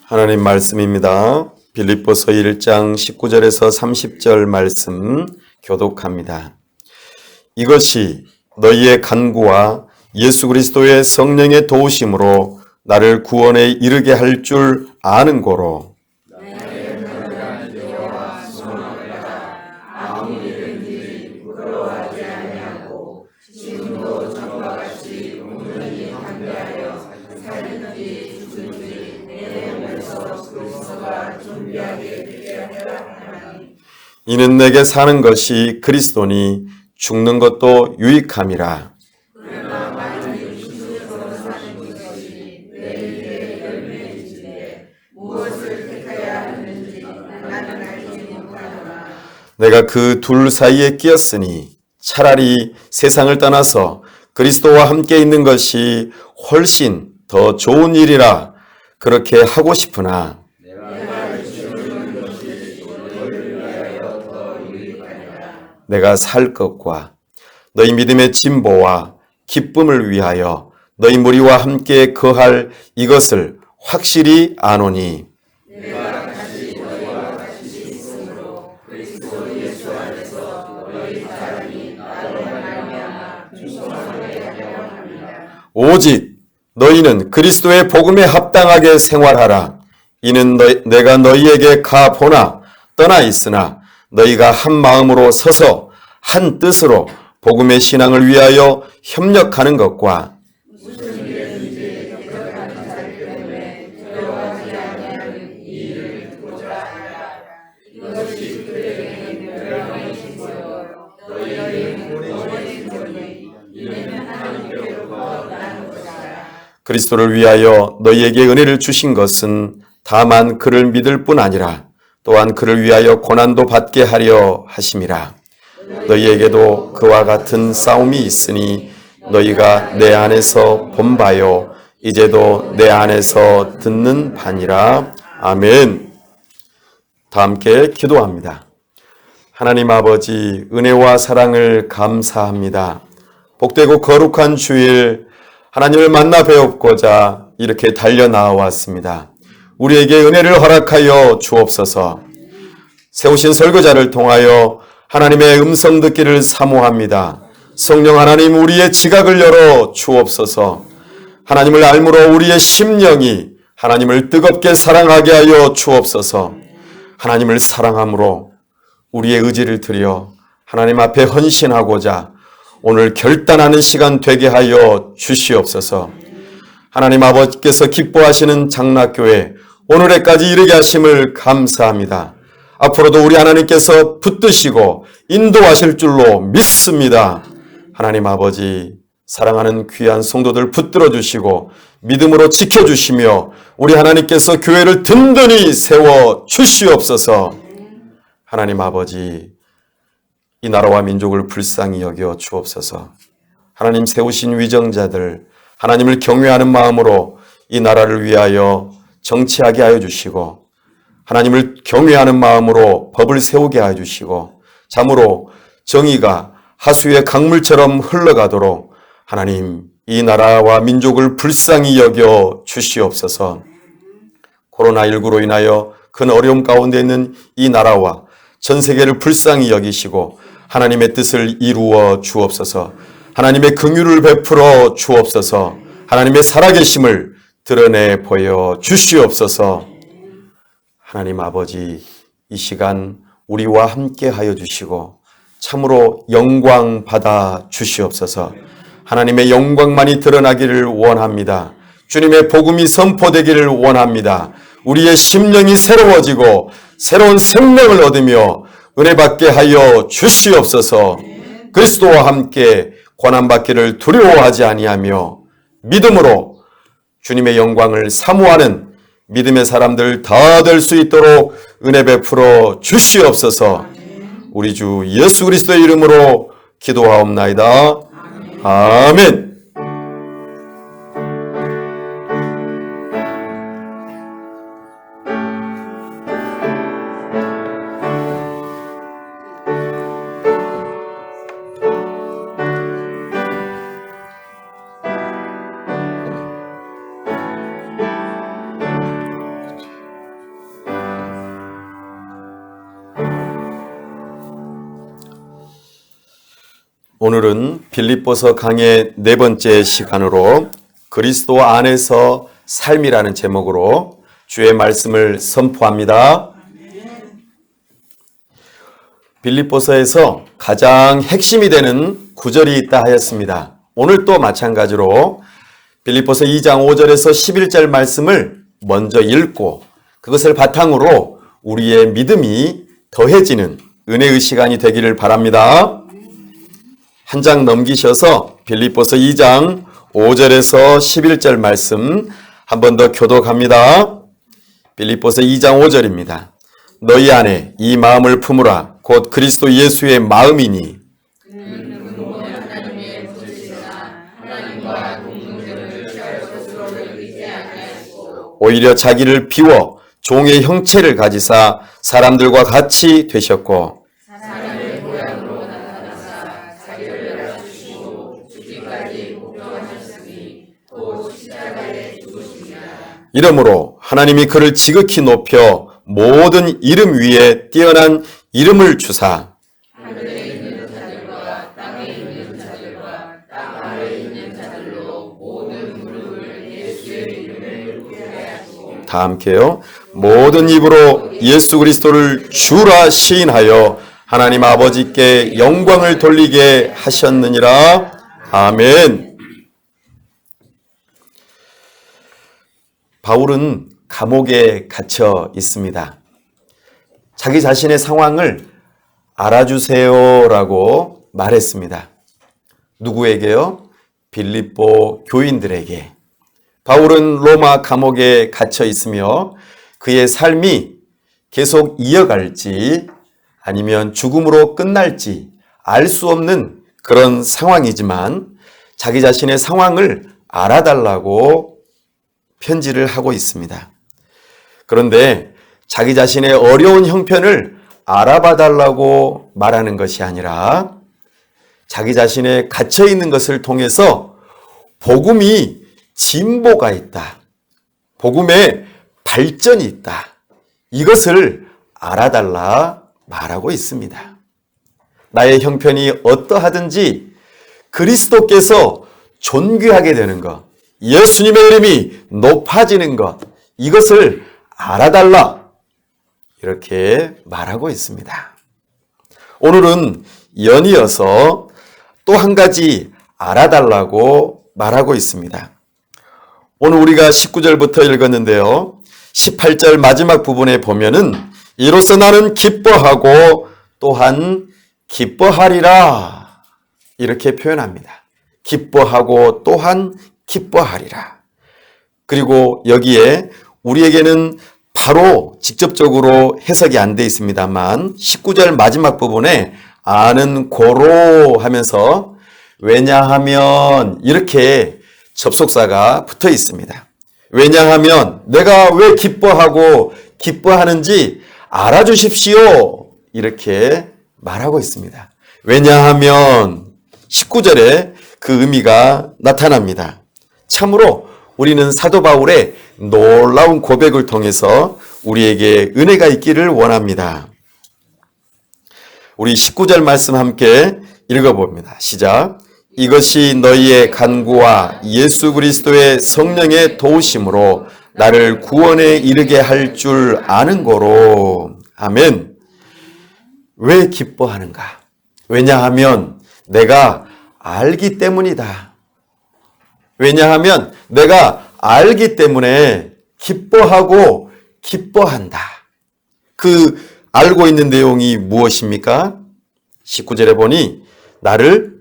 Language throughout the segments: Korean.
하나님 말씀입니다. 빌립보서 1장 19절에서 30절 말씀 교독합니다. 이것이 너희의 간구와 예수 그리스도의 성령의 도우심으로 나를 구원에 이르게 할 줄 아는 고로 이는 내게 사는 것이 그리스도니 죽는 것도 유익함이라. 내가 그 둘 사이에 끼었으니 차라리 세상을 떠나서 그리스도와 함께 있는 것이 훨씬 더 좋은 일이라 그렇게 하고 싶으나 내가 살 것과 너희 믿음의 진보와 기쁨을 위하여 너희 무리와 함께 거할 이것을 확실히 아노니 오직 너희는 그리스도의 복음에 합당하게 생활하라. 이는 내가 너희에게 가보나 떠나 있으나 너희가 한 마음으로 서서 한 뜻으로 복음의 신앙을 위하여 협력하는 것과 그리스도를 위하여 너희에게 은혜를 주신 것은 다만 그를 믿을 뿐 아니라 또한 그를 위하여 고난도 받게 하려 하심이라. 너희에게도 그와 같은 싸움이 있으니 너희가 내 안에서 본 바요 이제도 내 안에서 듣는 바니라. 아멘. 다 함께 기도합니다. 하나님 아버지, 은혜와 사랑을 감사합니다. 복되고 거룩한 주일 하나님을 만나 뵈옵고자 이렇게 달려나왔습니다. 우리에게 은혜를 허락하여 주옵소서. 세우신 설교자를 통하여 하나님의 음성 듣기를 사모합니다. 성령 하나님, 우리의 지각을 열어 주옵소서. 하나님을 알므로 우리의 심령이 하나님을 뜨겁게 사랑하게 하여 주옵소서. 하나님을 사랑함으로 우리의 의지를 드려 하나님 앞에 헌신하고자 오늘 결단하는 시간 되게 하여 주시옵소서. 하나님 아버지께서 기뻐하시는 장락교회 오늘에까지 이르게 하심을 감사합니다. 앞으로도 우리 하나님께서 붙드시고 인도하실 줄로 믿습니다. 하나님 아버지, 사랑하는 귀한 성도들 붙들어 주시고 믿음으로 지켜주시며 우리 하나님께서 교회를 든든히 세워 주시옵소서. 하나님 아버지, 이 나라와 민족을 불쌍히 여겨 주옵소서. 하나님 세우신 위정자들, 하나님을 경외하는 마음으로 이 나라를 위하여 정치하게 하여 주시고 하나님을 경외하는 마음으로 법을 세우게 하여 주시고 참으로 정의가 하수의 강물처럼 흘러가도록 하나님 이 나라와 민족을 불쌍히 여겨 주시옵소서. 코로나19로 인하여 큰 어려움 가운데 있는 이 나라와 전 세계를 불쌍히 여기시고 하나님의 뜻을 이루어 주옵소서. 하나님의 긍휼을 베풀어 주옵소서. 하나님의 살아계심을 드러내 보여 주시옵소서. 하나님 아버지, 이 시간 우리와 함께 하여 주시고 참으로 영광 받아 주시옵소서. 하나님의 영광만이 드러나기를 원합니다. 주님의 복음이 선포되기를 원합니다. 우리의 심령이 새로워지고 새로운 생명을 얻으며 은혜 받게 하여 주시옵소서. 그리스도와 함께 고난받기를 두려워하지 아니하며 믿음으로 주님의 영광을 사모하는 믿음의 사람들 다 될 수 있도록 은혜 베풀어 주시옵소서. 우리 주 예수 그리스도의 이름으로 기도하옵나이다. 아멘. 오늘은 빌립보서 강의 네 번째 시간으로 그리스도 안에서 삶이라는 제목으로 주의 말씀을 선포합니다. 빌립보서에서 가장 핵심이 되는 구절이 있다 하였습니다. 오늘 또 마찬가지로 빌립보서 2장 5절에서 11절 말씀을 먼저 읽고 그것을 바탕으로 우리의 믿음이 더해지는 은혜의 시간이 되기를 바랍니다. 한 장 넘기셔서 빌립보서 2장 5절에서 11절 말씀 한 번 더 교독합니다. 빌립보서 2장 5절입니다. 너희 안에 이 마음을 품으라. 곧 그리스도 예수의 마음이니 오히려 자기를 비워 종의 형체를 가지사 사람들과 같이 되셨고 이러므로 하나님이 그를 지극히 높여 모든 이름 위에 뛰어난 이름을 주사 하늘에 있는 자들과 땅에 있는 자들과 땅 아래에 있는 자들로 모든 무릎을 예수의 이름을 꿇게 하시고 다 함께요. 모든 입으로 예수 그리스도를 주라 시인하여 하나님 아버지께 영광을 돌리게 하셨느니라. 아멘. 바울은 감옥에 갇혀 있습니다. 자기 자신의 상황을 알아주세요라고 말했습니다. 누구에게요? 빌립보 교인들에게. 바울은 로마 감옥에 갇혀 있으며 그의 삶이 계속 이어갈지 아니면 죽음으로 끝날지 알 수 없는 그런 상황이지만 자기 자신의 상황을 알아달라고 편지를 하고 있습니다. 그런데 자기 자신의 어려운 형편을 알아봐 달라고 말하는 것이 아니라 자기 자신의 갇혀 있는 것을 통해서 복음이 진보가 있다. 복음의 발전이 있다. 이것을 알아달라 말하고 있습니다. 나의 형편이 어떠하든지 그리스도께서 존귀하게 되는 것, 예수님의 이름이 높아지는 것, 이것을 알아달라 이렇게 말하고 있습니다. 오늘은 연이어서 또 한 가지 알아달라고 말하고 있습니다. 오늘 우리가 19절부터 읽었는데요. 18절 마지막 부분에 보면은 이로써 나는 기뻐하고 또한 기뻐하리라 이렇게 표현합니다. 기뻐하고 또한 기뻐하리라. 그리고 여기에 우리에게는 바로 직접적으로 해석이 안 돼 있습니다만 19절 마지막 부분에 아는 고로 하면서 왜냐하면 이렇게 접속사가 붙어 있습니다. 왜냐하면 내가 왜 기뻐하고 기뻐하는지 알아주십시오. 이렇게 말하고 있습니다. 왜냐하면 19절에 그 의미가 나타납니다. 참으로 우리는 사도 바울의 놀라운 고백을 통해서 우리에게 은혜가 있기를 원합니다. 우리 19절 말씀 함께 읽어봅니다. 시작. 이것이 너희의 간구와 예수 그리스도의 성령의 도우심으로 나를 구원에 이르게 할 줄 아는 거로. 아멘. 왜 기뻐하는가? 왜냐하면 내가 알기 때문이다. 왜냐하면 내가 알기 때문에 기뻐하고 기뻐한다. 그 알고 있는 내용이 무엇입니까? 19절에 보니 나를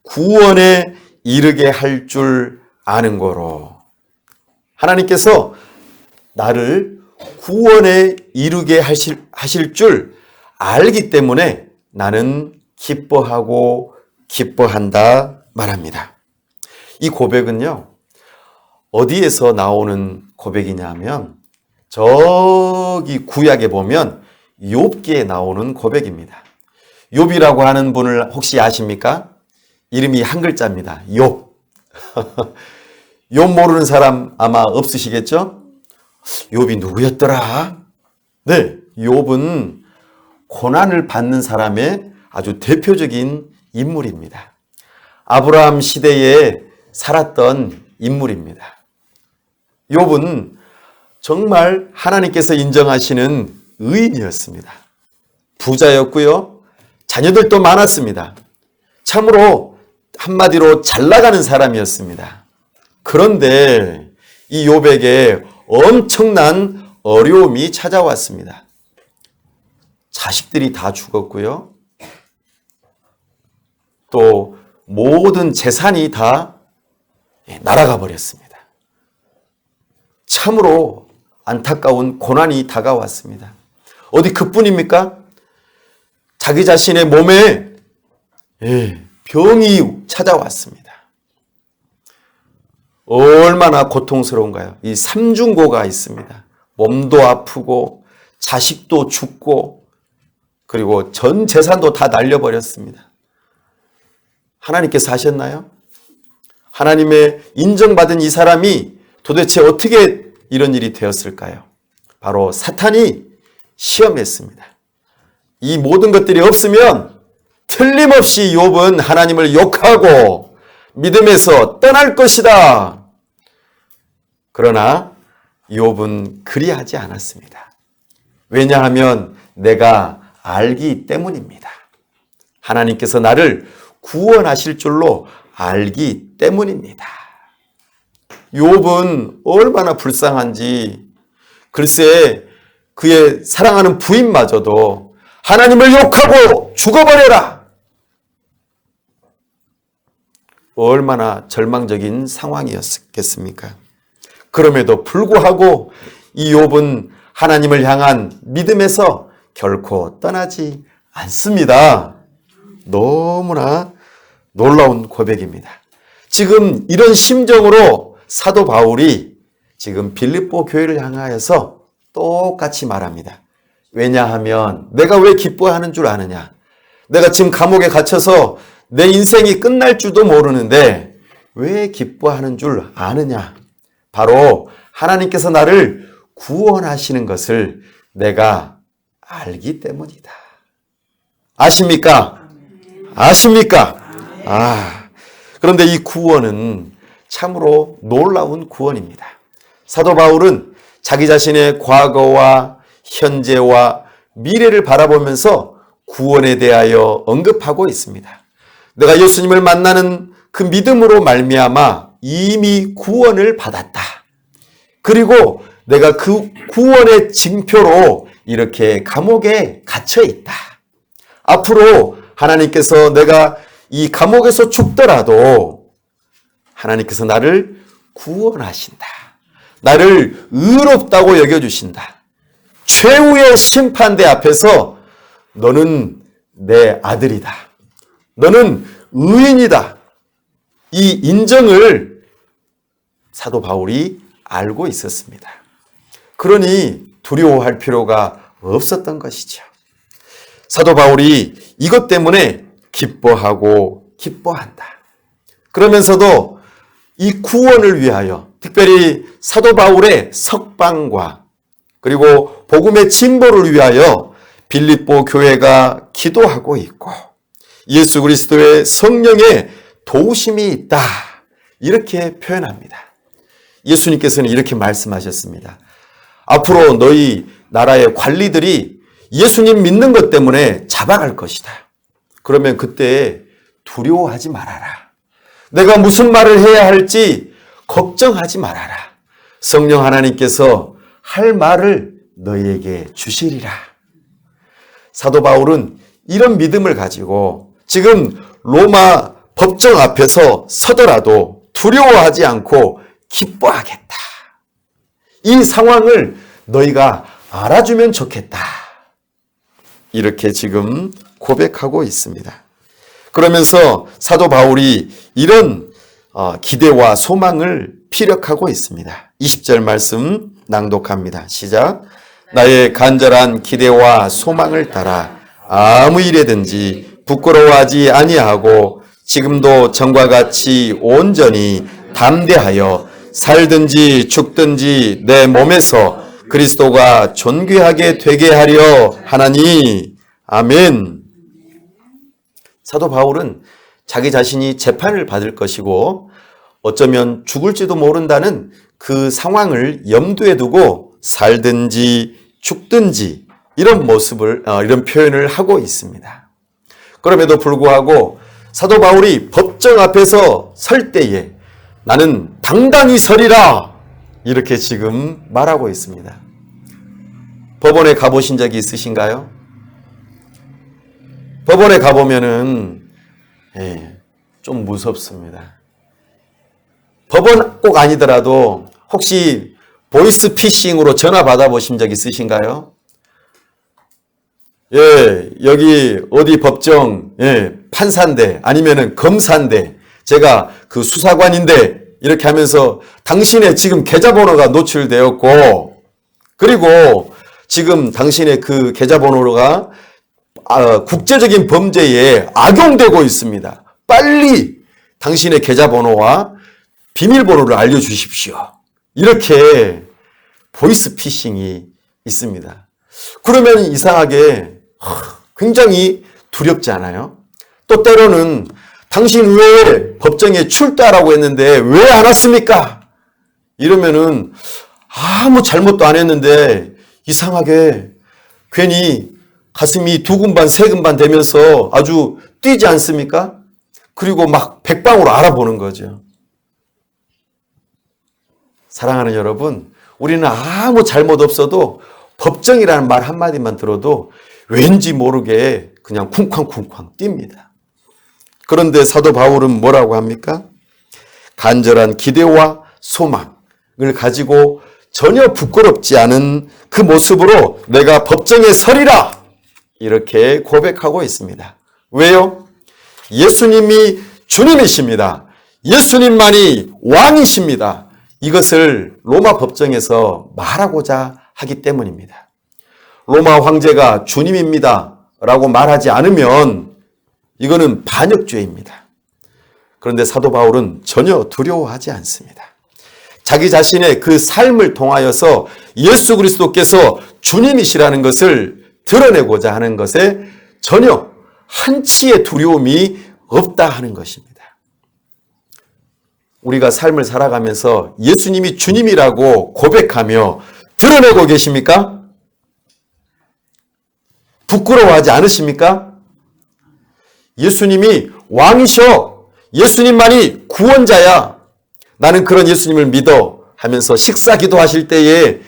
구원에 이르게 할 줄 아는 거로. 하나님께서 나를 구원에 이르게 하실 줄 알기 때문에 나는 기뻐하고 기뻐한다 말합니다. 이 고백은요, 어디에서 나오는 고백이냐면 저기 구약에 보면 욥기에 나오는 고백입니다. 욥이라고 하는 분을 혹시 아십니까? 이름이 한 글자입니다. 욥. 욥 모르는 사람 아마 없으시겠죠? 욥이 누구였더라? 네, 욥은 고난을 받는 사람의 아주 대표적인 인물입니다. 아브라함 시대에 살았던 인물입니다. 욥은 정말 하나님께서 인정하시는 의인이었습니다. 부자였고요. 자녀들도 많았습니다. 참으로 한마디로 잘 나가는 사람이었습니다. 그런데 이 욥에게 엄청난 어려움이 찾아왔습니다. 자식들이 다 죽었고요. 또 모든 재산이 다 날아가 버렸습니다. 참으로 안타까운 고난이 다가왔습니다. 어디 그뿐입니까? 자기 자신의 몸에 병이 찾아왔습니다. 얼마나 고통스러운가요? 이 삼중고가 있습니다. 몸도 아프고 자식도 죽고 그리고 전 재산도 다 날려버렸습니다. 하나님께서 하셨나요? 하나님의 인정받은 이 사람이 도대체 어떻게 이런 일이 되었을까요? 바로 사탄이 시험했습니다. 이 모든 것들이 없으면 틀림없이 욥은 하나님을 욕하고 믿음에서 떠날 것이다. 그러나 욥은 그리하지 않았습니다. 왜냐하면 내가 알기 때문입니다. 하나님께서 나를 구원하실 줄로 알기 때문입니다. 욥은 얼마나 불쌍한지 글쎄 그의 사랑하는 부인마저도 하나님을 욕하고 죽어버려라. 얼마나 절망적인 상황이었겠습니까? 그럼에도 불구하고 이 욥은 하나님을 향한 믿음에서 결코 떠나지 않습니다. 너무나 놀라운 고백입니다. 지금 이런 심정으로 사도 바울이 지금 빌립보 교회를 향하여서 똑같이 말합니다. 왜냐하면 내가 왜 기뻐하는 줄 아느냐? 내가 지금 감옥에 갇혀서 내 인생이 끝날 줄도 모르는데 왜 기뻐하는 줄 아느냐? 바로 하나님께서 나를 구원하시는 것을 내가 알기 때문이다. 아십니까? 아십니까? 그런데 이 구원은 참으로 놀라운 구원입니다. 사도 바울은 자기 자신의 과거와 현재와 미래를 바라보면서 구원에 대하여 언급하고 있습니다. 내가 예수님을 만나는 그 믿음으로 말미암아 이미 구원을 받았다. 그리고 내가 그 구원의 징표로 이렇게 감옥에 갇혀 있다. 앞으로 하나님께서 내가 이 감옥에서 죽더라도 하나님께서 나를 구원하신다. 나를 의롭다고 여겨주신다. 최후의 심판대 앞에서 너는 내 아들이다. 너는 의인이다. 이 인정을 사도 바울이 알고 있었습니다. 그러니 두려워할 필요가 없었던 것이죠. 사도 바울이 이것 때문에 기뻐하고 기뻐한다. 그러면서도 이 구원을 위하여 특별히 사도 바울의 석방과 그리고 복음의 진보를 위하여 빌립보 교회가 기도하고 있고 예수 그리스도의 성령의 도우심이 있다. 이렇게 표현합니다. 예수님께서는 이렇게 말씀하셨습니다. 앞으로 너희 나라의 관리들이 예수님 믿는 것 때문에 잡아갈 것이다. 그러면 그때 두려워하지 말아라. 내가 무슨 말을 해야 할지 걱정하지 말아라. 성령 하나님께서 할 말을 너희에게 주시리라. 사도 바울은 이런 믿음을 가지고 지금 로마 법정 앞에서 서더라도 두려워하지 않고 기뻐하겠다. 이 상황을 너희가 알아주면 좋겠다. 이렇게 지금 고백하고 있습니다. 그러면서 사도 바울이 이런 기대와 소망을 피력하고 있습니다. 20절 말씀 낭독합니다. 시작. 나의 간절한 기대와 소망을 따라 아무 일에든지 부끄러워하지 아니하고 지금도 전과 같이 온전히 담대하여 살든지 죽든지 내 몸에서 그리스도가 존귀하게 되게 하려 하나니. 아멘. 사도 바울은 자기 자신이 재판을 받을 것이고 어쩌면 죽을지도 모른다는 그 상황을 염두에 두고 살든지 죽든지 이런 모습을, 이런 표현을 하고 있습니다. 그럼에도 불구하고 사도 바울이 법정 앞에서 설 때에 나는 당당히 서리라 이렇게 지금 말하고 있습니다. 법원에 가보신 적이 있으신가요? 법원에 가보면은 좀 무섭습니다. 법원 꼭 아니더라도 혹시 보이스피싱으로 전화 받아보신 적 있으신가요? 여기 어디 법정 판사인데 아니면은 검사인데 제가 그 수사관인데 이렇게 하면서 당신의 지금 계좌번호가 노출되었고 그리고 지금 당신의 그 계좌번호가 국제적인 범죄에 악용되고 있습니다. 빨리 당신의 계좌번호와 비밀번호를 알려주십시오. 이렇게 보이스피싱이 있습니다. 그러면 이상하게 굉장히 두렵지 않아요? 또 때로는 당신 왜 법정에 출두하라고 했는데 왜 안 왔습니까? 이러면은 아무 잘못도 안 했는데 이상하게 괜히 가슴이 두근반 세근반 되면서 아주 뛰지 않습니까? 그리고 막 백방으로 알아보는 거죠. 사랑하는 여러분, 우리는 아무 잘못 없어도 법정이라는 말 한마디만 들어도 왠지 모르게 그냥 쿵쾅쿵쾅 뜁니다. 그런데 사도 바울은 뭐라고 합니까? 간절한 기대와 소망을 가지고 전혀 부끄럽지 않은 그 모습으로 내가 법정에 서리라 이렇게 고백하고 있습니다. 왜요? 예수님이 주님이십니다. 예수님만이 왕이십니다. 이것을 로마 법정에서 말하고자 하기 때문입니다. 로마 황제가 주님입니다 라고 말하지 않으면 이거는 반역죄입니다. 그런데 사도 바울은 전혀 두려워하지 않습니다. 자기 자신의 그 삶을 통하여서 예수 그리스도께서 주님이시라는 것을 드러내고자 하는 것에 전혀 한치의 두려움이 없다 하는 것입니다. 우리가 삶을 살아가면서 예수님이 주님이라고 고백하며 드러내고 계십니까? 부끄러워하지 않으십니까? 예수님이 왕이셔. 예수님만이 구원자야. 나는 그런 예수님을 믿어 하면서 식사 기도하실 때에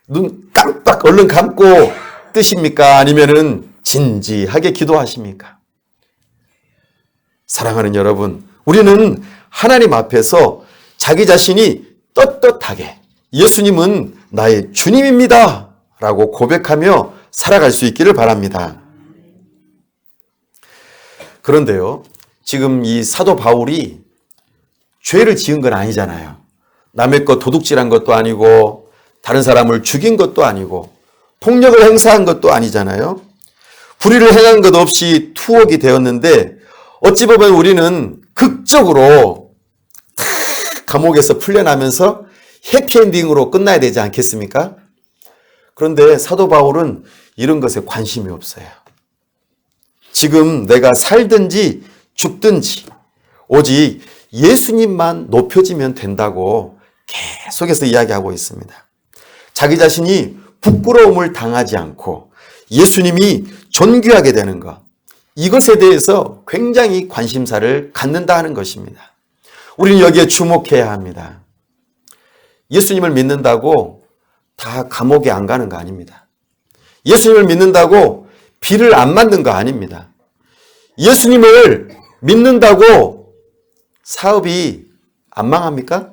눈 깜빡 얼른 감고 뜨십니까? 아니면은 진지하게 기도하십니까? 사랑하는 여러분, 우리는 하나님 앞에서 자기 자신이 떳떳하게 예수님은 나의 주님입니다 라고 고백하며 살아갈 수 있기를 바랍니다. 그런데요, 지금 이 사도 바울이 죄를 지은 건 아니잖아요. 남의 것 도둑질한 것도 아니고 다른 사람을 죽인 것도 아니고 폭력을 행사한 것도 아니잖아요. 불의를 행한 것 없이 투옥이 되었는데 어찌 보면 우리는 극적으로 감옥에서 풀려나면서 해피엔딩으로 끝나야 되지 않겠습니까? 그런데 사도 바울은 이런 것에 관심이 없어요. 지금 내가 살든지 죽든지 오직 예수님만 높여지면 된다고 계속해서 이야기하고 있습니다. 자기 자신이 부끄러움을 당하지 않고 예수님이 존귀하게 되는 것, 이것에 대해서 굉장히 관심사를 갖는다 하는 것입니다. 우리는 여기에 주목해야 합니다. 예수님을 믿는다고 다 감옥에 안 가는 거 아닙니다. 예수님을 믿는다고 비를 안 맞는 거 아닙니다. 예수님을 믿는다고 사업이 안 망합니까?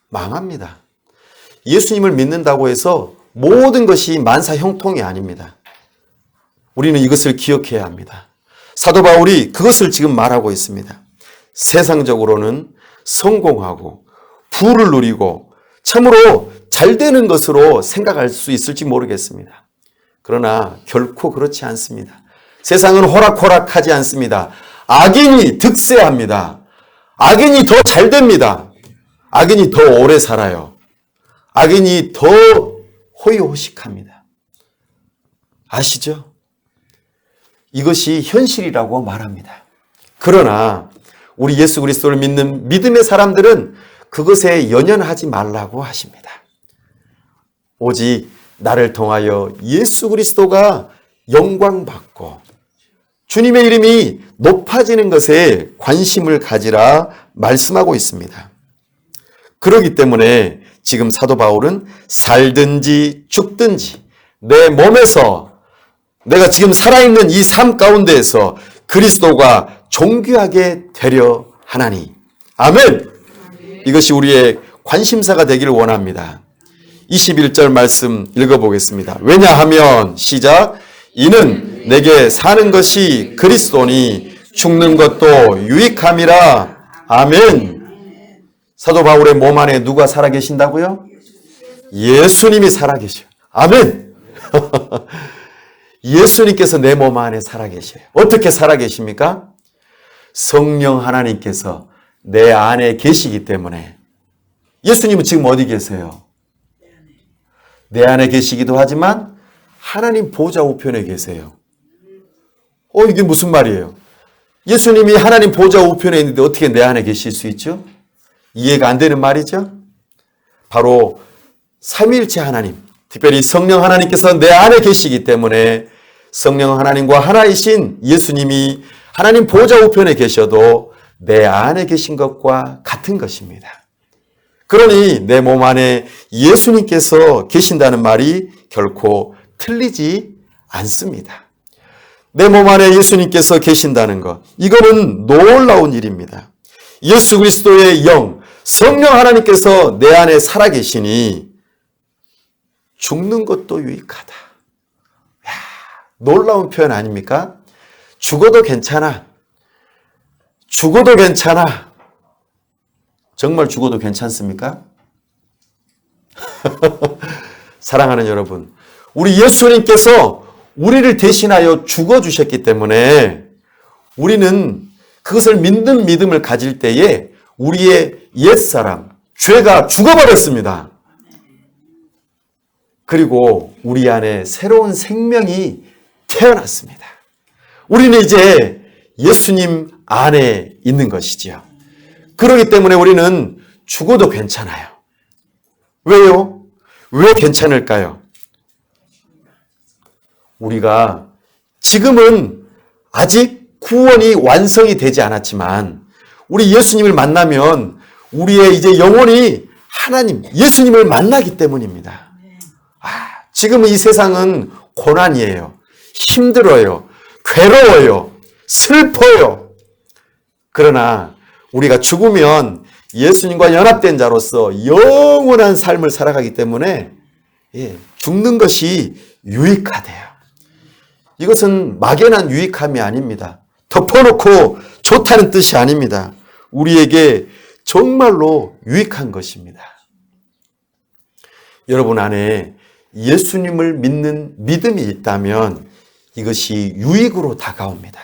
망합니다. 예수님을 믿는다고 해서 모든 것이 만사형통이 아닙니다. 우리는 이것을 기억해야 합니다. 사도 바울이 그것을 지금 말하고 있습니다. 세상적으로는 성공하고 부를 누리고 참으로 잘 되는 것으로 생각할 수 있을지 모르겠습니다. 그러나 결코 그렇지 않습니다. 세상은 호락호락하지 않습니다. 악인이 득세합니다. 악인이 더 잘 됩니다. 악인이 더 오래 살아요. 악인이 더 호의호식합니다. 아시죠? 이것이 현실이라고 말합니다. 그러나 우리 예수 그리스도를 믿는 믿음의 사람들은 그것에 연연하지 말라고 하십니다. 오직 나를 통하여 예수 그리스도가 영광받고 주님의 이름이 높아지는 것에 관심을 가지라 말씀하고 있습니다. 그렇기 때문에 지금 사도 바울은 살든지 죽든지 내 몸에서 내가 지금 살아있는 이 삶 가운데에서 그리스도가 존귀하게 되려 하나니. 아멘. 이것이 우리의 관심사가 되기를 원합니다. 21절 말씀 읽어보겠습니다. 왜냐하면 시작. 이는 내게 사는 것이 그리스도니 죽는 것도 유익함이라. 아멘. 사도 바울의 몸 안에 누가 살아계신다고요? 예수님이 살아계셔요. 아멘. 예수님께서 내 몸 안에 살아계셔요. 어떻게 살아계십니까? 성령 하나님께서 내 안에 계시기 때문에. 예수님은 지금 어디 계세요? 내 안에 계시기도 하지만 하나님 보좌 우편에 계세요. 이게 무슨 말이에요? 예수님이 하나님 보좌 우편에 있는데 어떻게 내 안에 계실 수 있죠? 이해가 안 되는 말이죠? 바로 삼위일체 하나님, 특별히 성령 하나님께서 내 안에 계시기 때문에 성령 하나님과 하나이신 예수님이 하나님 보좌 우편에 계셔도 내 안에 계신 것과 같은 것입니다. 그러니 내 몸 안에 예수님께서 계신다는 말이 결코 틀리지 않습니다. 내 몸 안에 예수님께서 계신다는 것, 이거는 놀라운 일입니다. 예수 그리스도의 영, 성령 하나님께서 내 안에 살아계시니 죽는 것도 유익하다. 이야, 놀라운 표현 아닙니까? 죽어도 괜찮아. 죽어도 괜찮아. 정말 죽어도 괜찮습니까? 사랑하는 여러분, 우리 예수님께서 우리를 대신하여 죽어주셨기 때문에 우리는 그것을 믿는 믿음을 가질 때에 우리의 옛사람, 죄가 죽어버렸습니다. 그리고 우리 안에 새로운 생명이 태어났습니다. 우리는 이제 예수님 안에 있는 것이지요. 그렇기 때문에 우리는 죽어도 괜찮아요. 왜요? 왜 괜찮을까요? 우리가 지금은 아직 구원이 완성이 되지 않았지만 우리 예수님을 만나면 우리의 이제 영혼이 하나님, 예수님을 만나기 때문입니다. 지금은 이 세상은 고난이에요. 힘들어요. 괴로워요. 슬퍼요. 그러나 우리가 죽으면 예수님과 연합된 자로서 영원한 삶을 살아가기 때문에 죽는 것이 유익하대요. 이것은 막연한 유익함이 아닙니다. 덮어놓고 좋다는 뜻이 아닙니다. 우리에게 정말로 유익한 것입니다. 여러분 안에 예수님을 믿는 믿음이 있다면 이것이 유익으로 다가옵니다.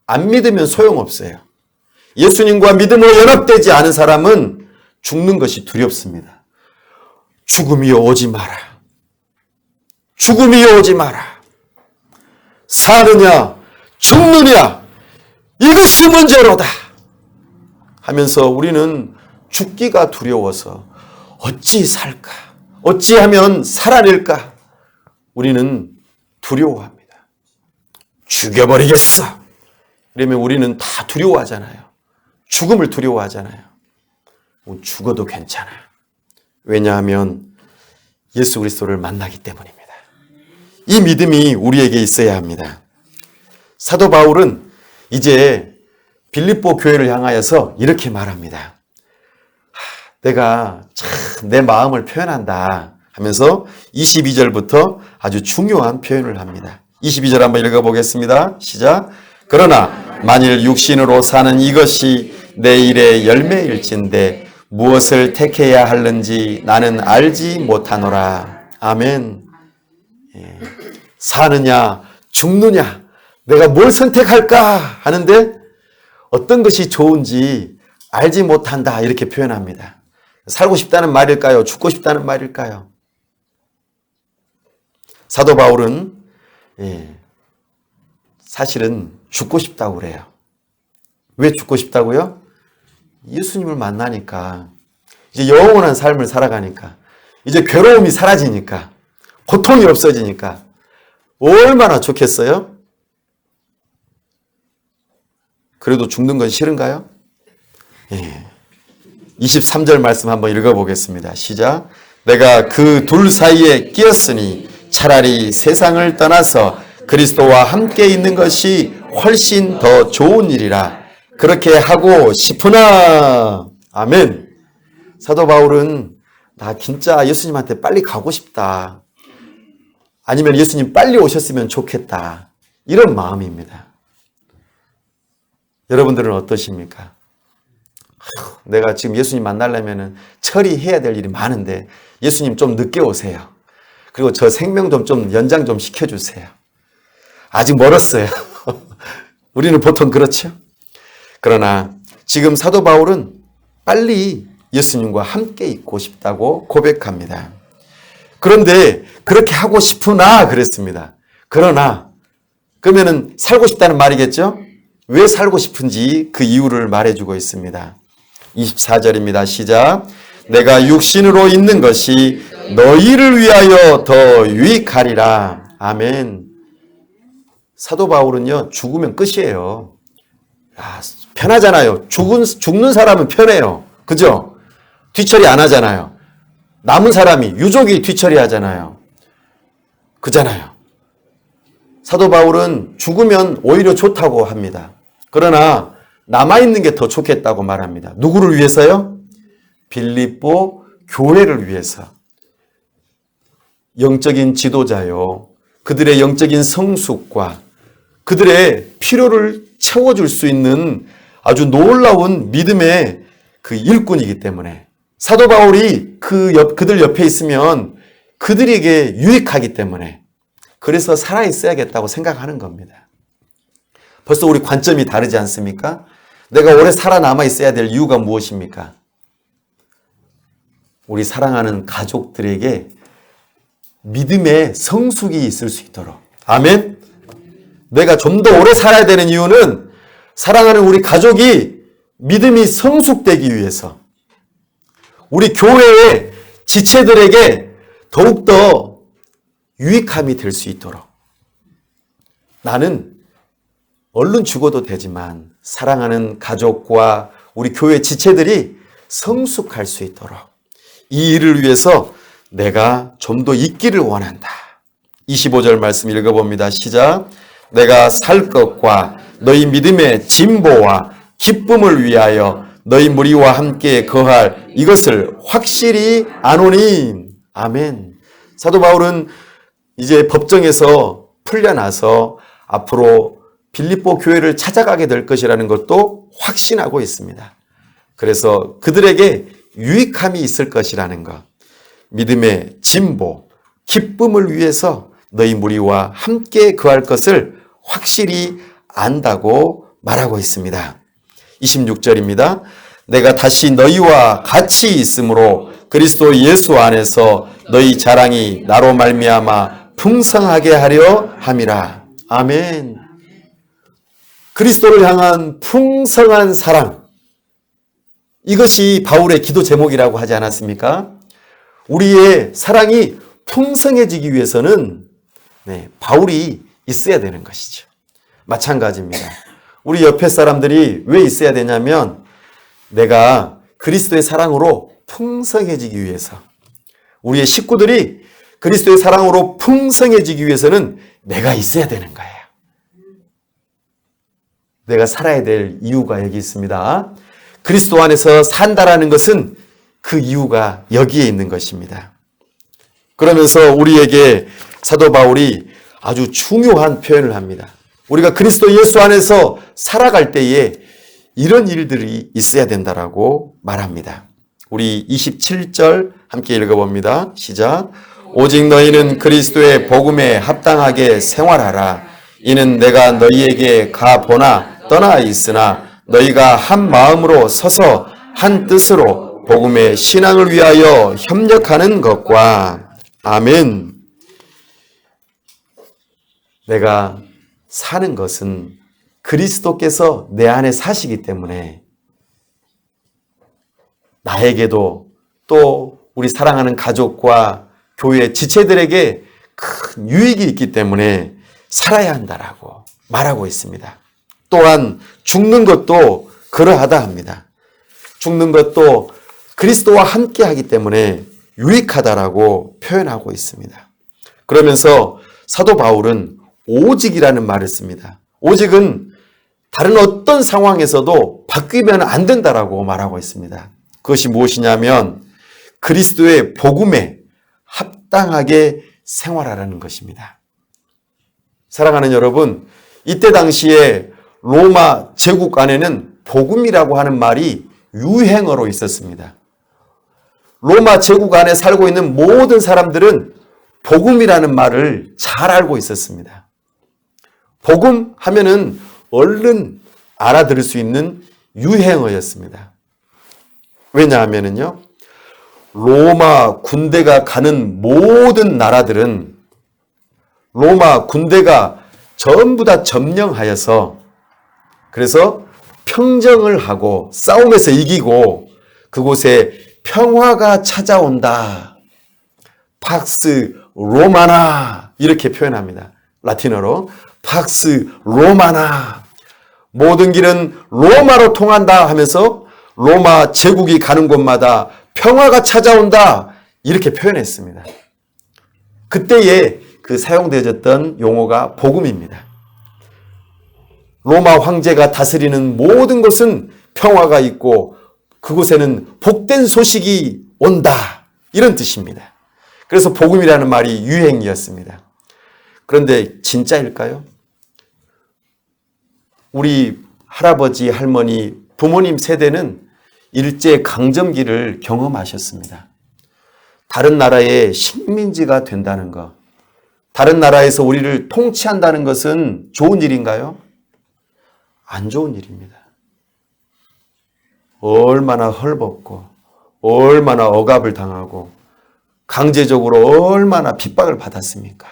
안 믿으면 소용없어요. 예수님과 믿음으로 연합되지 않은 사람은 죽는 것이 두렵습니다. 죽음이 오지 마라. 죽음이 오지 마라. 사느냐 죽느냐 이것이 문제로다 하면서 우리는 죽기가 두려워서 어찌 살까? 어찌하면 살아낼까? 우리는 두려워합니다. 죽여버리겠어. 이러면 우리는 다 두려워하잖아요. 죽음을 두려워하잖아요. 죽어도 괜찮아. 왜냐하면 예수 그리스도를 만나기 때문입니다. 이 믿음이 우리에게 있어야 합니다. 사도 바울은 이제 빌립보 교회를 향하여서 이렇게 말합니다. 내가 참 내 마음을 표현한다 하면서 22절부터 아주 중요한 표현을 합니다. 22절 한번 읽어보겠습니다. 시작. 그러나 만일 육신으로 사는 이것이 내 일의 열매일진데 무엇을 택해야 하는지 나는 알지 못하노라. 아멘. 사느냐 죽느냐 내가 뭘 선택할까 하는데 어떤 것이 좋은지 알지 못한다 이렇게 표현합니다. 살고 싶다는 말일까요? 죽고 싶다는 말일까요? 사도 바울은 사실은 죽고 싶다고 그래요. 왜 죽고 싶다고요? 예수님을 만나니까, 이제 영원한 삶을 살아가니까, 이제 괴로움이 사라지니까, 고통이 없어지니까 얼마나 좋겠어요? 그래도 죽는 건 싫은가요? 예. 23절 말씀 한번 읽어보겠습니다. 시작. 내가 그 둘 사이에 끼었으니 차라리 세상을 떠나서 그리스도와 함께 있는 것이 훨씬 더 좋은 일이라 그렇게 하고 싶으나. 아멘. 사도 바울은 나 진짜 예수님한테 빨리 가고 싶다. 아니면 예수님 빨리 오셨으면 좋겠다. 이런 마음입니다. 여러분들은 어떠십니까? 내가 지금 예수님 만나려면 처리해야 될 일이 많은데 예수님 좀 늦게 오세요. 그리고 저 생명 좀 연장 좀 시켜주세요. 아직 멀었어요. 우리는 보통 그렇죠. 그러나 지금 사도 바울은 빨리 예수님과 함께 있고 싶다고 고백합니다. 그런데 그렇게 하고 싶으나 그랬습니다. 그러나 그러면은 살고 싶다는 말이겠죠? 왜 살고 싶은지 그 이유를 말해주고 있습니다. 24절입니다. 시작. 내가 육신으로 있는 것이 너희를 위하여 더 유익하리라. 아멘. 사도 바울은요, 죽으면 끝이에요. 편하잖아요. 죽는 사람은 편해요. 그죠? 뒤처리 안 하잖아요. 남은 사람이, 유족이 뒤처리 하잖아요. 그잖아요. 사도 바울은 죽으면 오히려 좋다고 합니다. 그러나 남아있는 게 더 좋겠다고 말합니다. 누구를 위해서요? 빌립보 교회를 위해서. 영적인 지도자요. 그들의 영적인 성숙과 그들의 필요를 채워줄 수 있는 아주 놀라운 믿음의 그 일꾼이기 때문에 사도 바울이 그들 옆에 있으면 그들에게 유익하기 때문에 그래서 살아있어야겠다고 생각하는 겁니다. 벌써 우리 관점이 다르지 않습니까? 내가 오래 살아남아 있어야 될 이유가 무엇입니까? 우리 사랑하는 가족들에게 믿음의 성숙이 있을 수 있도록. 아멘? 내가 좀 더 오래 살아야 되는 이유는 사랑하는 우리 가족이 믿음이 성숙되기 위해서 우리 교회의 지체들에게 더욱더 유익함이 될 수 있도록. 나는 얼른 죽어도 되지만 사랑하는 가족과 우리 교회 지체들이 성숙할 수 있도록 이 일을 위해서 내가 좀 더 있기를 원한다. 25절 말씀 읽어봅니다. 시작. 내가 살 것과 너희 믿음의 진보와 기쁨을 위하여 너희 무리와 함께 거할 이것을 확실히 아노니. 아멘. 사도 바울은 이제 법정에서 풀려나서 앞으로 빌립보 교회를 찾아가게 될 것이라는 것도 확신하고 있습니다. 그래서 그들에게 유익함이 있을 것이라는 것, 믿음의 진보, 기쁨을 위해서 너희 무리와 함께 거할 것을 확실히 안다고 말하고 있습니다. 26절입니다. 내가 다시 너희와 같이 있으므로 그리스도 예수 안에서 너희 자랑이 나로 말미암아 풍성하게 하려 함이라. 아멘. 그리스도를 향한 풍성한 사랑, 이것이 바울의 기도 제목이라고 하지 않았습니까? 우리의 사랑이 풍성해지기 위해서는 바울이 있어야 되는 것이죠. 마찬가지입니다. 우리 옆에 사람들이 왜 있어야 되냐면 내가 그리스도의 사랑으로 풍성해지기 위해서, 우리의 식구들이 그리스도의 사랑으로 풍성해지기 위해서는 내가 있어야 되는 거예요. 내가 살아야 될 이유가 여기 있습니다. 그리스도 안에서 산다라는 것은 그 이유가 여기에 있는 것입니다. 그러면서 우리에게 사도 바울이 아주 중요한 표현을 합니다. 우리가 그리스도 예수 안에서 살아갈 때에 이런 일들이 있어야 된다라고 말합니다. 우리 27절 함께 읽어봅니다. 시작. 오직 너희는 그리스도의 복음에 합당하게 생활하라. 이는 내가 너희에게 가보나 떠나 있으나 너희가 한 마음으로 서서 한 뜻으로 복음의 신앙을 위하여 협력하는 것과. 아멘. 내가 사는 것은 그리스도께서 내 안에 사시기 때문에 나에게도 또 우리 사랑하는 가족과 교회 지체들에게 큰 유익이 있기 때문에 살아야 한다라고 말하고 있습니다. 또한 죽는 것도 그러하다 합니다. 죽는 것도 그리스도와 함께 하기 때문에 유익하다라고 표현하고 있습니다. 그러면서 사도 바울은 오직이라는 말을 씁니다. 오직은 다른 어떤 상황에서도 바뀌면 안 된다라고 말하고 있습니다. 그것이 무엇이냐면 그리스도의 복음에 합당하게 생활하라는 것입니다. 사랑하는 여러분, 이때 당시에 로마 제국 안에는 복음이라고 하는 말이 유행어로 있었습니다. 로마 제국 안에 살고 있는 모든 사람들은 복음이라는 말을 잘 알고 있었습니다. 복음 하면은 얼른 알아들을 수 있는 유행어였습니다. 왜냐하면요, 로마 군대가 가는 모든 나라들은 로마 군대가 전부 다 점령하여서 그래서 평정을 하고 싸움에서 이기고 그곳에 평화가 찾아온다. 팍스 로마나 이렇게 표현합니다. 라틴어로 팍스 로마나, 모든 길은 로마로 통한다 하면서 로마 제국이 가는 곳마다 평화가 찾아온다 이렇게 표현했습니다. 그때에 그 사용되어졌던 용어가 복음입니다. 로마 황제가 다스리는 모든 곳은 평화가 있고 그곳에는 복된 소식이 온다 이런 뜻입니다. 그래서 복음이라는 말이 유행이었습니다. 그런데 진짜일까요? 우리 할아버지, 할머니, 부모님 세대는 일제강점기를 경험하셨습니다. 다른 나라의 식민지가 된다는 것, 다른 나라에서 우리를 통치한다는 것은 좋은 일인가요? 안 좋은 일입니다. 얼마나 헐벗고 얼마나 억압을 당하고 강제적으로 얼마나 핍박을 받았습니까?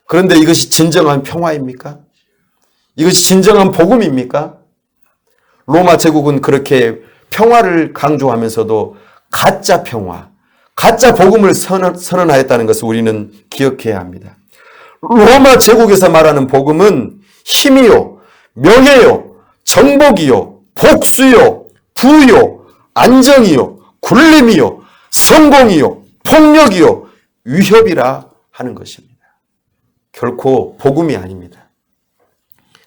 그런데 이것이 진정한 평화입니까? 이것이 진정한 복음입니까? 로마 제국은 그렇게 평화를 강조하면서도 가짜 평화, 가짜 복음을 선언하였다는 것을 우리는 기억해야 합니다. 로마 제국에서 말하는 복음은 힘이요, 명예요, 정복이요, 복수요, 부요, 안정이요, 굴림이요, 성공이요, 폭력이요, 위협이라 하는 것입니다. 결코 복음이 아닙니다.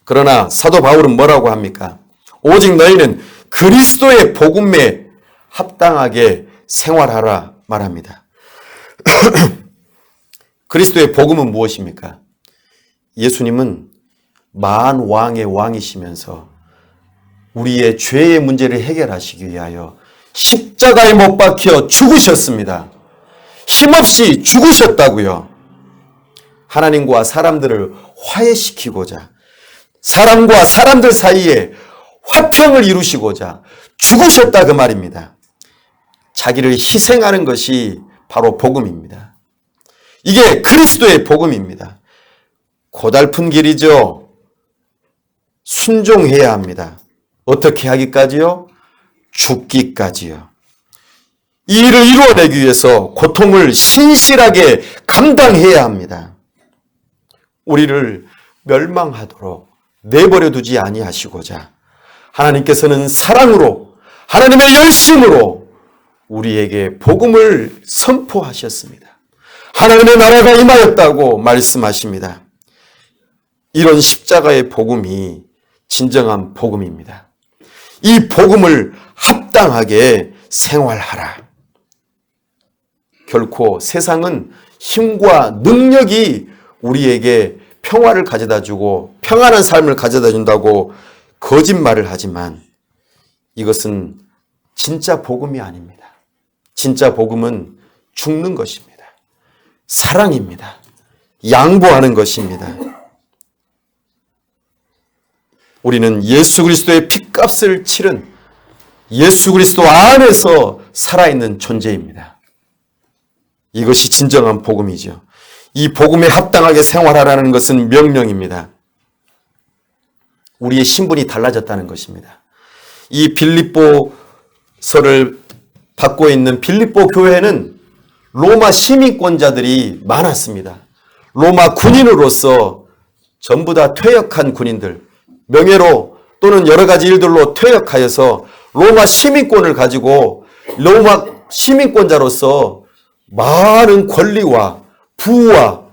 그러나 사도 바울은 뭐라고 합니까? 오직 너희는 그리스도의 복음에 합당하게 생활하라 말합니다. 그리스도의 복음은 무엇입니까? 예수님은 만왕의 왕이시면서 우리의 죄의 문제를 해결하시기 위하여 십자가에 못 박혀 죽으셨습니다. 힘없이 죽으셨다고요. 하나님과 사람들을 화해시키고자, 사람과 사람들 사이에 화평을 이루시고자 죽으셨다 그 말입니다. 자기를 희생하는 것이 바로 복음입니다. 이게 그리스도의 복음입니다. 고달픈 길이죠. 순종해야 합니다. 어떻게 하기까지요? 죽기까지요. 이 일을 이루어내기 위해서 고통을 신실하게 감당해야 합니다. 우리를 멸망하도록 내버려 두지 아니하시고자 하나님께서는 사랑으로, 하나님의 열심으로 우리에게 복음을 선포하셨습니다. 하나님의 나라가 임하였다고 말씀하십니다. 이런 십자가의 복음이 진정한 복음입니다. 이 복음을 합당하게 생활하라. 결코 세상은 힘과 능력이 우리에게 평화를 가져다 주고 평안한 삶을 가져다 준다고 거짓말을 하지만 이것은 진짜 복음이 아닙니다. 진짜 복음은 죽는 것입니다. 사랑입니다. 양보하는 것입니다. 우리는 예수 그리스도의 핏값을 치른 예수 그리스도 안에서 살아있는 존재입니다. 이것이 진정한 복음이죠. 이 복음에 합당하게 생활하라는 것은 명령입니다. 우리의 신분이 달라졌다는 것입니다. 이 빌립보서를 받고 있는 빌립보 교회는 로마 시민권자들이 많았습니다. 로마 군인으로서 전부 다 퇴역한 군인들, 명예로 또는 여러 가지 일들로 퇴역하여서 로마 시민권을 가지고 로마 시민권자로서 많은 권리와 부와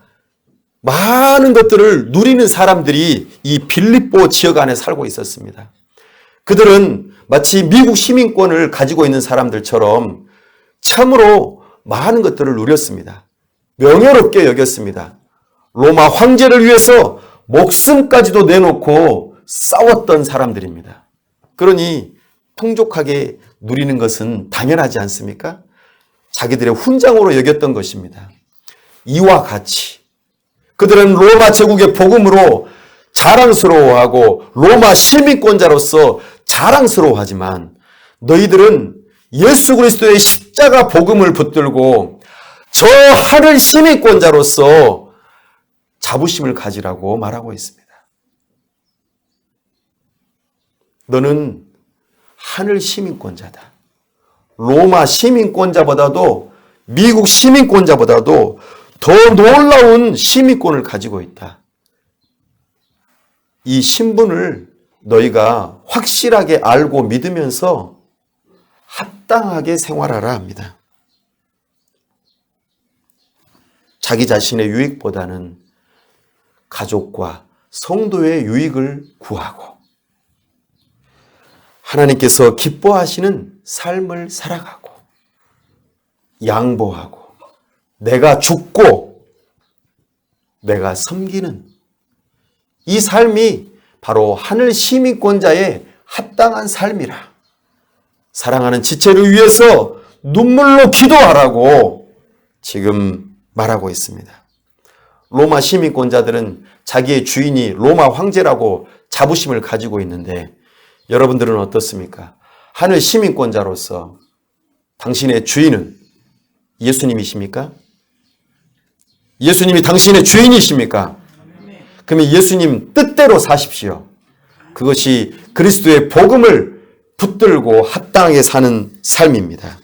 많은 것들을 누리는 사람들이 이 빌립보 지역 안에 살고 있었습니다. 그들은 마치 미국 시민권을 가지고 있는 사람들처럼 참으로 많은 것들을 누렸습니다. 명예롭게 여겼습니다. 로마 황제를 위해서 목숨까지도 내놓고 싸웠던 사람들입니다. 그러니 풍족하게 누리는 것은 당연하지 않습니까? 자기들의 훈장으로 여겼던 것입니다. 이와 같이 그들은 로마 제국의 복음으로 자랑스러워하고 로마 시민권자로서 자랑스러워하지만 너희들은 예수 그리스도의 십자가 복음을 붙들고 저 하늘 시민권자로서 자부심을 가지라고 말하고 있습니다. 너는 하늘 시민권자다. 로마 시민권자보다도 미국 시민권자보다도 더 놀라운 시민권을 가지고 있다. 이 신분을 너희가 확실하게 알고 믿으면서 합당하게 생활하라 합니다. 자기 자신의 유익보다는 가족과 성도의 유익을 구하고 하나님께서 기뻐하시는 삶을 살아가고 양보하고 내가 죽고 내가 섬기는 이 삶이 바로 하늘 시민권자의 합당한 삶이라. 사랑하는 지체를 위해서 눈물로 기도하라고 지금 말하고 있습니다. 로마 시민권자들은 자기의 주인이 로마 황제라고 자부심을 가지고 있는데 여러분들은 어떻습니까? 하늘 시민권자로서 당신의 주인은 예수님이십니까? 예수님이 당신의 주인이십니까? 그러면 예수님 뜻대로 사십시오. 그것이 그리스도의 복음을 붙들고 합당하게 사는 삶입니다.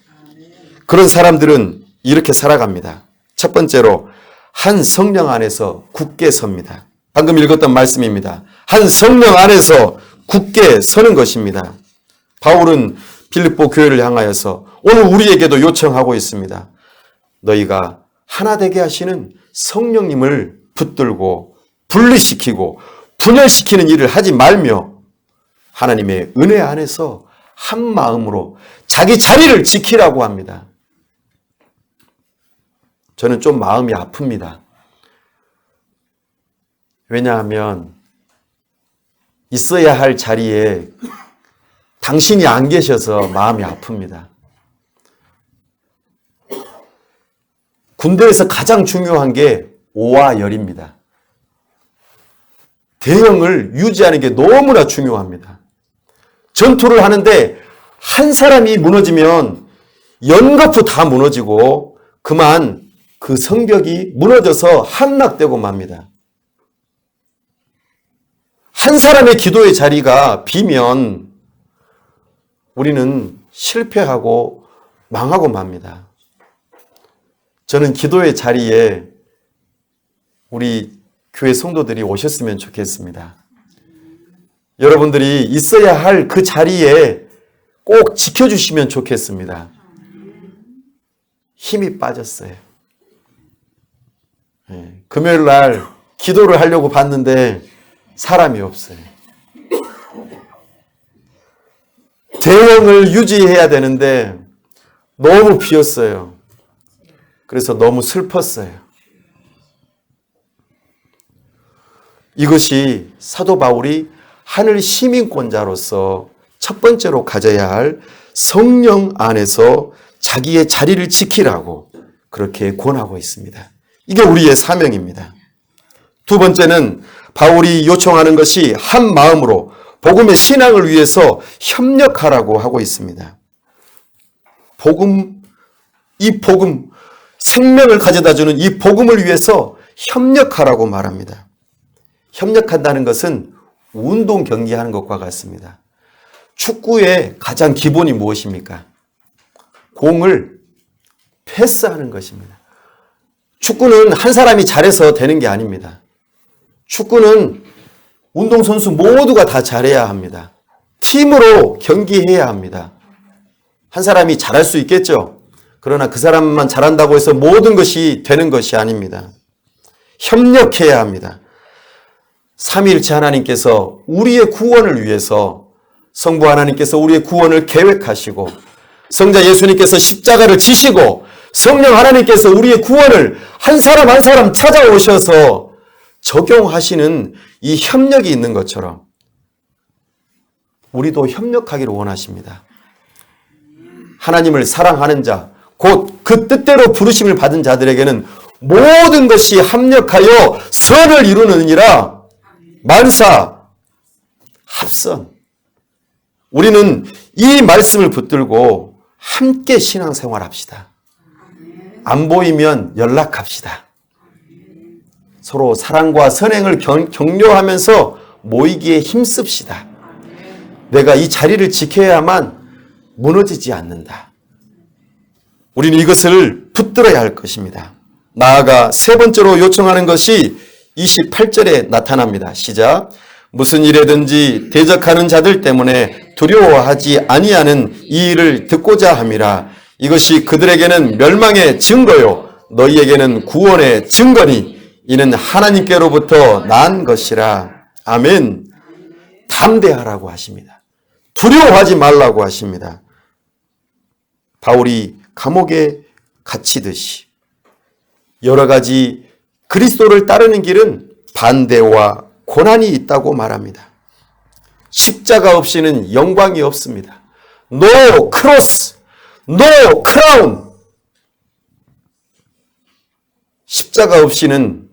그런 사람들은 이렇게 살아갑니다. 첫 번째로 한 성령 안에서 굳게 섭니다. 방금 읽었던 말씀입니다. 한 성령 안에서 굳게 서는 것입니다. 바울은 빌립보 교회를 향하여서 오늘 우리에게도 요청하고 있습니다. 너희가 하나 되게 하시는 성령님을 붙들고 분리시키고 분열시키는 일을 하지 말며 하나님의 은혜 안에서 한 마음으로 자기 자리를 지키라고 합니다. 저는 좀 마음이 아픕니다. 왜냐하면 있어야 할 자리에 당신이 안 계셔서 마음이 아픕니다. 군대에서 가장 중요한 게 오와 열입니다. 대형을 유지하는 게 너무나 중요합니다. 전투를 하는데 한 사람이 무너지면 연거푸 다 무너지고 그만 그 성벽이 무너져서 함락되고 맙니다. 한 사람의 기도의 자리가 비면 우리는 실패하고 망하고 맙니다. 저는 기도의 자리에 우리 교회 성도들이 오셨으면 좋겠습니다. 여러분들이 있어야 할 그 자리에 꼭 지켜주시면 좋겠습니다. 힘이 빠졌어요. 금요일 날 기도를 하려고 봤는데 사람이 없어요. 대형을 유지해야 되는데 너무 비었어요. 그래서 너무 슬펐어요. 이것이 사도 바울이 하늘 시민권자로서 첫 번째로 가져야 할 성령 안에서 자기의 자리를 지키라고 그렇게 권하고 있습니다. 이게 우리의 사명입니다. 두 번째는 바울이 요청하는 것이 한 마음으로 복음의 신앙을 위해서 협력하라고 하고 있습니다. 이 복음, 생명을 가져다주는 이 복음을 위해서 협력하라고 말합니다. 협력한다는 것은 운동 경기하는 것과 같습니다. 축구의 가장 기본이 무엇입니까? 공을 패스하는 것입니다. 축구는 한 사람이 잘해서 되는 게 아닙니다. 축구는 운동선수 모두가 다 잘해야 합니다. 팀으로 경기해야 합니다. 한 사람이 잘할 수 있겠죠. 그러나 그 사람만 잘한다고 해서 모든 것이 되는 것이 아닙니다. 협력해야 합니다. 삼위일체 하나님께서 우리의 구원을 위해서 성부 하나님께서 우리의 구원을 계획하시고 성자 예수님께서 십자가를 지시고 성령 하나님께서 우리의 구원을 한 사람 한 사람 찾아오셔서 적용하시는 이 협력이 있는 것처럼 우리도 협력하기를 원하십니다. 하나님을 사랑하는 자, 곧 그 뜻대로 부르심을 받은 자들에게는 모든 것이 합력하여 선을 이루느니라. 만사 합선. 우리는 이 말씀을 붙들고 함께 신앙생활 합시다. 안 보이면 연락합시다. 서로 사랑과 선행을 격려하면서 모이기에 힘씁시다. 내가 이 자리를 지켜야만 무너지지 않는다. 우리는 이것을 붙들어야 할 것입니다. 나아가 세 번째로 요청하는 것이 28절에 나타납니다. 시작. 무슨 일에든지 대적하는 자들 때문에 두려워하지 아니하는 이 일을 듣고자 함이라. 이것이 그들에게는 멸망의 증거요 너희에게는 구원의 증거니 이는 하나님께로부터 난 것이라. 아멘. 담대하라고 하십니다. 두려워하지 말라고 하십니다. 바울이 감옥에 갇히듯이 여러 가지 그리스도를 따르는 길은 반대와 고난이 있다고 말합니다. 십자가 없이는 영광이 없습니다. No cross, no crown. 십자가 없이는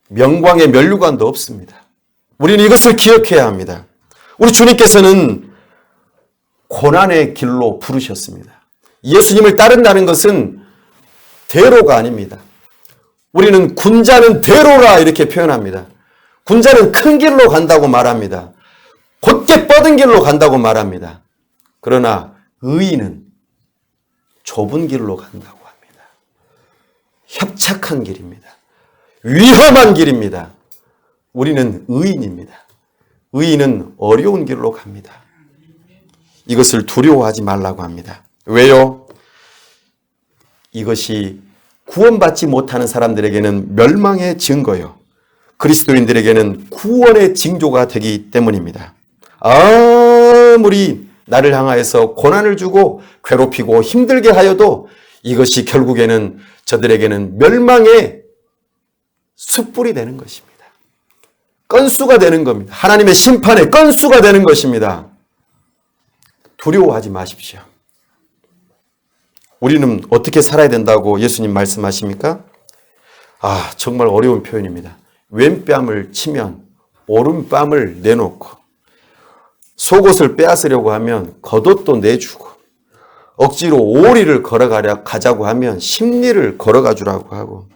명광의 면류관도 없습니다. 우리는 이것을 기억해야 합니다. 우리 주님께서는 고난의 길로 부르셨습니다. 예수님을 따른다는 것은 대로가 아닙니다. 우리는 군자는 대로라 이렇게 표현합니다. 군자는 큰 길로 간다고 말합니다. 곧게 뻗은 길로 간다고 말합니다. 그러나 의인은 좁은 길로 간다고 합니다. 협착한 길입니다. 위험한 길입니다. 우리는 의인입니다. 의인은 어려운 길로 갑니다. 이것을 두려워하지 말라고 합니다. 왜요? 이것이 구원받지 못하는 사람들에게는 멸망의 증거요. 그리스도인들에게는 구원의 징조가 되기 때문입니다. 아무리 나를 향하여서 고난을 주고 괴롭히고 힘들게 하여도 이것이 결국에는 저들에게는 멸망의 숯불이 되는 것입니다. 건수가 되는 겁니다. 하나님의 심판의 건수가 되는 것입니다. 두려워하지 마십시오. 우리는 어떻게 살아야 된다고 예수님 말씀하십니까? 정말 어려운 표현입니다. 왼뺨을 치면 오른뺨을 내놓고 속옷을 빼앗으려고 하면 겉옷도 내주고 억지로 오리를 걸어가자고 하면 십리를 걸어가 주라고 하고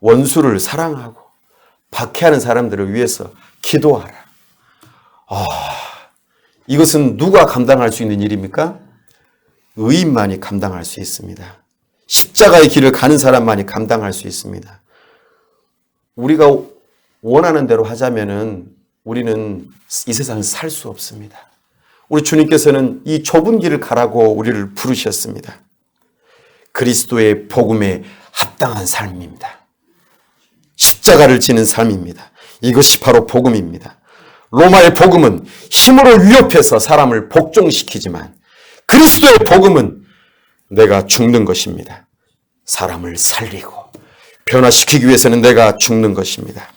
원수를 사랑하고 박해하는 사람들을 위해서 기도하라. 이것은 누가 감당할 수 있는 일입니까? 의인만이 감당할 수 있습니다. 십자가의 길을 가는 사람만이 감당할 수 있습니다. 우리가 원하는 대로 하자면은 우리는 이 세상을 살 수 없습니다. 우리 주님께서는 이 좁은 길을 가라고 우리를 부르셨습니다. 그리스도의 복음에 합당한 삶입니다. 십자가를 지는 삶입니다. 이것이 바로 복음입니다. 로마의 복음은 힘으로 위협해서 사람을 복종시키지만 그리스도의 복음은 내가 죽는 것입니다. 사람을 살리고 변화시키기 위해서는 내가 죽는 것입니다.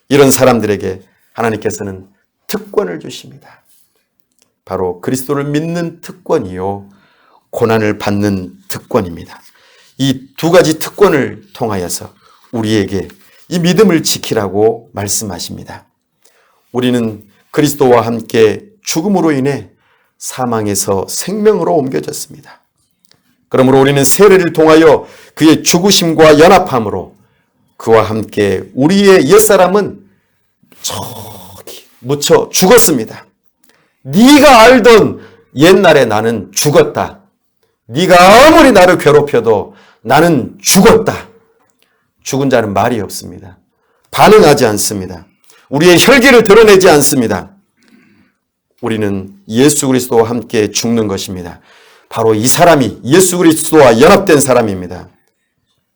이런 사람들에게 하나님께서는 특권을 주십니다. 바로 그리스도를 믿는 특권이요, 고난을 받는 특권입니다. 이 두 가지 특권을 통하여서 우리에게 이 믿음을 지키라고 말씀하십니다. 우리는 그리스도와 함께 죽음으로 인해 사망에서 생명으로 옮겨졌습니다. 그러므로 우리는 세례를 통하여 그의 죽으심과 연합함으로 그와 함께 우리의 옛사람은 저기 묻혀 죽었습니다. 네가 알던 옛날에 나는 죽었다. 네가 아무리 나를 괴롭혀도 나는 죽었다. 죽은 자는 말이 없습니다. 반응하지 않습니다. 우리의 혈기를 드러내지 않습니다. 우리는 예수 그리스도와 함께 죽는 것입니다. 바로 이 사람이 예수 그리스도와 연합된 사람입니다.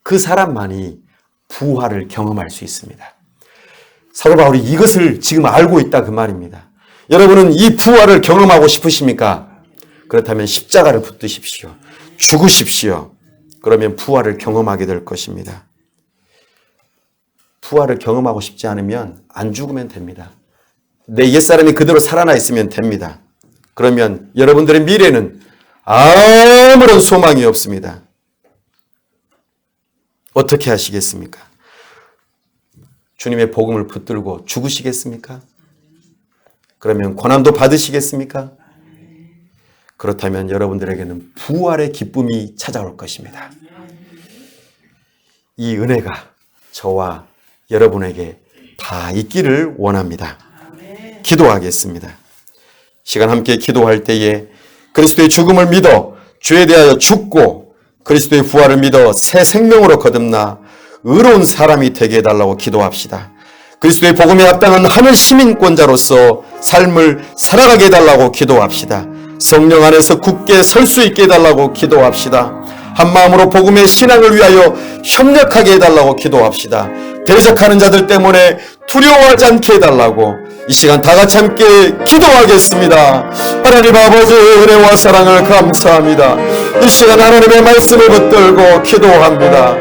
그 사람만이 부활을 경험할 수 있습니다. 사도 바울이 이것을 지금 알고 있다 그 말입니다. 여러분은 이 부활을 경험하고 싶으십니까? 그렇다면 십자가를 붙드십시오. 죽으십시오. 그러면 부활을 경험하게 될 것입니다. 부활을 경험하고 싶지 않으면 안 죽으면 됩니다. 내 옛사람이 그대로 살아나 있으면 됩니다. 그러면 여러분들의 미래는 아무런 소망이 없습니다. 어떻게 하시겠습니까? 주님의 복음을 붙들고 죽으시겠습니까? 그러면 고난도 받으시겠습니까? 그렇다면 여러분들에게는 부활의 기쁨이 찾아올 것입니다. 이 은혜가 저와 여러분에게 다 있기를 원합니다. 기도하겠습니다. 시간 함께 기도할 때에 그리스도의 죽음을 믿어 죄에 대하여 죽고 그리스도의 부활을 믿어 새 생명으로 거듭나 의로운 사람이 되게 해달라고 기도합시다. 그리스도의 복음에 합당한 하늘 시민권자로서 삶을 살아가게 해달라고 기도합시다. 성령 안에서 굳게 설 수 있게 해달라고 기도합시다. 한마음으로 복음의 신앙을 위하여 협력하게 해달라고 기도합시다. 대적하는 자들 때문에 두려워하지 않게 해달라고 이 시간 다 같이 함께 기도하겠습니다. 하나님 아버지 은혜와 사랑을 감사합니다. 이 시간 하나님의 말씀을 붙들고 기도합니다.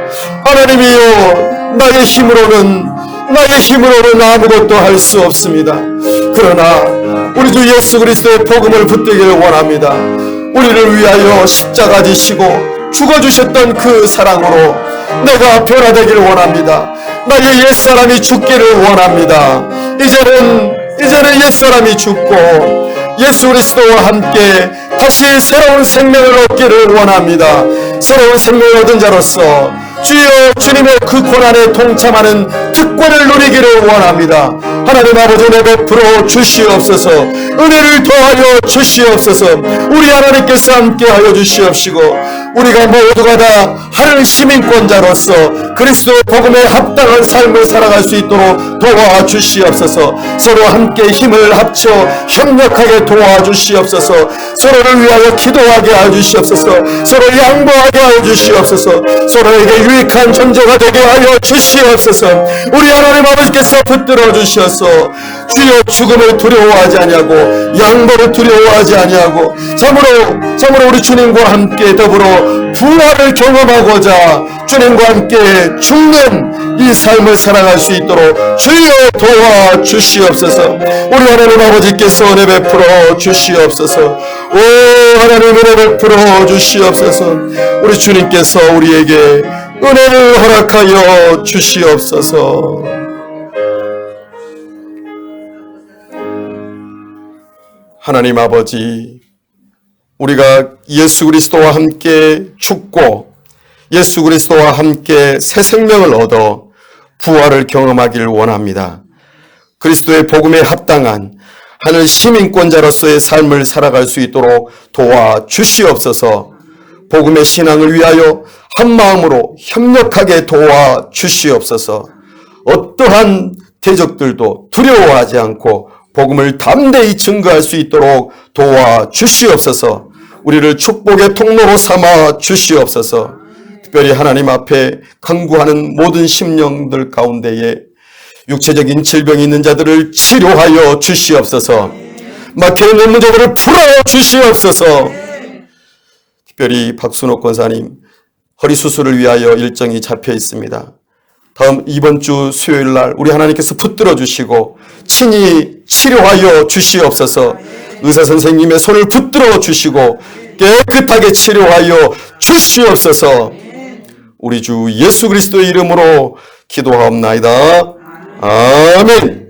하나님이여 나의 힘으로는 아무것도 할 수 없습니다. 그러나 우리 주 예수 그리스도의 복음을 붙들기를 원합니다. 우리를 위하여 십자가 지시고 죽어주셨던 그 사랑으로 내가 변화되기를 원합니다. 나의 옛사람이 죽기를 원합니다. 이제는 옛사람이 죽고 예수 그리스도와 함께 다시 새로운 생명을 얻기를 원합니다. 새로운 생명을 얻은 자로서 주여 주님의 그 고난에 동참하는 특권을 누리기를 원합니다. 하나님 아버지 은혜 베풀어 주시옵소서. 은혜를 더하여 주시옵소서. 우리 하나님께서 함께하여 주시옵시고 우리가 모두가 다 하늘 시민권자로서 그리스도 복음에 합당한 삶을 살아갈 수 있도록 도와주시옵소서. 서로 함께 힘을 합쳐 협력하게 도와주시옵소서. 서로를 위하여 기도하게 하여 주시옵소서. 서로 양보하게 하여 주시옵소서. 서로에게 유익한 존재가 되게 하여 주시옵소서. 우리 하나님 아버지께서 붙들어 주셔서 주여 죽음을 두려워하지 아니하고 양보를 두려워하지 아니하고 참으로 우리 주님과 함께 더불어 부활을 경험하고자 주님과 함께 죽는 이 삶을 살아갈 수 있도록 주여 도와주시옵소서. 우리 하나님 아버지께서 은혜 베풀어 주시옵소서. 오 하나님 은혜 베풀어 주시옵소서. 우리 주님께서 우리에게 은혜를 허락하여 주시옵소서. 하나님 아버지, 우리가 예수 그리스도와 함께 죽고 예수 그리스도와 함께 새 생명을 얻어 부활을 경험하기를 원합니다. 그리스도의 복음에 합당한 하늘 시민권자로서의 삶을 살아갈 수 있도록 도와주시옵소서. 복음의 신앙을 위하여 한마음으로 협력하게 도와주시옵소서. 어떠한 대적들도 두려워하지 않고 복음을 담대히 증거할 수 있도록 도와주시옵소서. 우리를 축복의 통로로 삼아 주시옵소서. 특별히 하나님 앞에 간구하는 모든 심령들 가운데에 육체적인 질병이 있는 자들을 치료하여 주시옵소서. 막혀있는 문제들을 풀어 주시옵소서. 특별히 박순옥 권사님 허리 수술을 위하여 일정이 잡혀 있습니다. 다음 이번 주 수요일 날 우리 하나님께서 붙들어 주시고 친히 치료하여 주시옵소서. 의사 선생님의 손을 붙들어 주시고 깨끗하게 치료하여 주시옵소서. 우리 주 예수 그리스도의 이름으로 기도하옵나이다. 아멘.